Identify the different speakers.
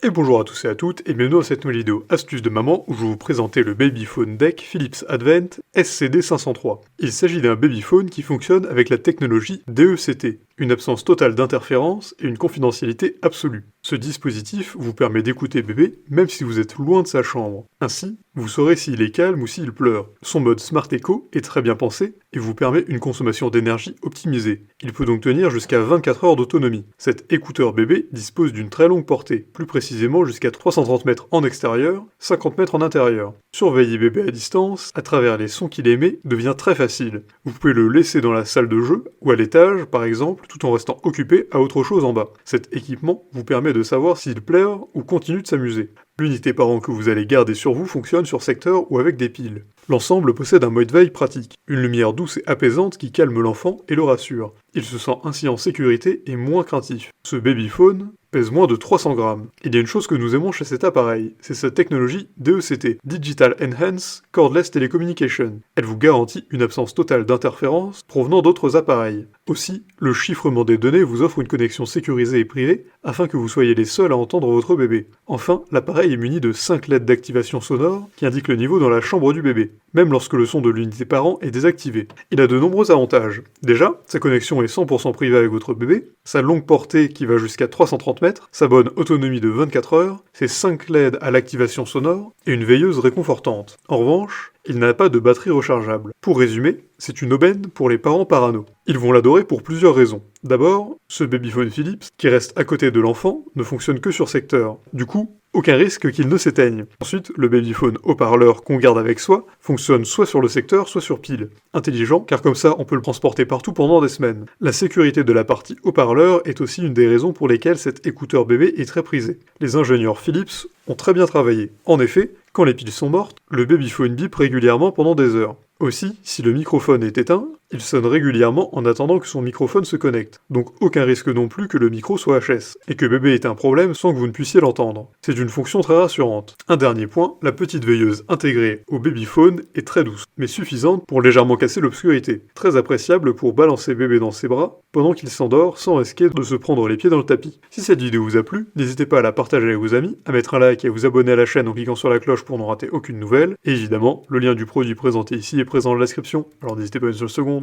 Speaker 1: Et bonjour à tous et à toutes, et bienvenue dans cette nouvelle vidéo astuce de maman où je vais vous présenter le Babyphone Deck Philips Advent SCD503. Il s'agit d'un babyphone qui fonctionne avec la technologie DECT, une absence totale d'interférence et une confidentialité absolue. Ce dispositif vous permet d'écouter bébé même si vous êtes loin de sa chambre. Ainsi, vous saurez s'il est calme ou s'il pleure. Son mode Smart Echo est très bien pensé et vous permet une consommation d'énergie optimisée. Il peut donc tenir jusqu'à 24 heures d'autonomie. Cet écouteur bébé dispose d'une très longue portée, plus précisément jusqu'à 330 mètres en extérieur, 50 mètres en intérieur. Surveiller bébé à distance, à travers les sons qu'il émet, devient très facile. Vous pouvez le laisser dans la salle de jeu ou à l'étage, par exemple, tout en restant occupé à autre chose en bas. Cet équipement vous permet de savoir s'il pleure ou continue de s'amuser. L'unité parent que vous allez garder sur vous fonctionne sur secteur ou avec des piles. L'ensemble possède un mode veille pratique, une lumière douce et apaisante qui calme l'enfant et le rassure. Il se sent ainsi en sécurité et moins craintif. Ce babyphone pèse moins de 300 grammes. Il y a une chose que nous aimons chez cet appareil, c'est sa technologie DECT, Digital Enhanced Cordless Telecommunication. Elle vous garantit une absence totale d'interférence provenant d'autres appareils. Aussi, le chiffrement des données vous offre une connexion sécurisée et privée afin que vous soyez les seuls à entendre votre bébé. Enfin, l'appareil est muni de 5 LED d'activation sonore qui indiquent le niveau dans la chambre du bébé, même lorsque le son de l'unité parent est désactivé. Il a de nombreux avantages. Déjà, sa connexion est 100% privée avec votre bébé, sa longue portée qui va jusqu'à 330 mètres, sa bonne autonomie de 24 heures, ses 5 LED à l'activation sonore et une veilleuse réconfortante. En revanche, il n'a pas de batterie rechargeable. Pour résumer, c'est une aubaine pour les parents parano. Ils vont l'adorer pour plusieurs raisons. D'abord, ce babyphone Philips, qui reste à côté de l'enfant, ne fonctionne que sur secteur. Du coup, aucun risque qu'il ne s'éteigne. Ensuite, le babyphone haut-parleur qu'on garde avec soi fonctionne soit sur le secteur, soit sur pile. Intelligent, car comme ça, on peut le transporter partout pendant des semaines. La sécurité de la partie haut-parleur est aussi une des raisons pour lesquelles cet écouteur bébé est très prisé. Les ingénieurs Philips ont très bien travaillé. En effet, quand les piles sont mortes, le babyphone bip régulièrement pendant des heures. Aussi, si le microphone est éteint, il sonne régulièrement en attendant que son microphone se connecte. Donc aucun risque non plus que le micro soit HS, et que bébé ait un problème sans que vous ne puissiez l'entendre. C'est une fonction très rassurante. Un dernier point, la petite veilleuse intégrée au babyphone est très douce, mais suffisante pour légèrement casser l'obscurité. Très appréciable pour balancer bébé dans ses bras pendant qu'il s'endort sans risquer de se prendre les pieds dans le tapis. Si cette vidéo vous a plu, n'hésitez pas à la partager avec vos amis, à mettre un like et à vous abonner à la chaîne en cliquant sur la cloche pour ne rater aucune nouvelle. Et évidemment, le lien du produit présenté ici est présent dans la description, alors n'hésitez pas une seule seconde.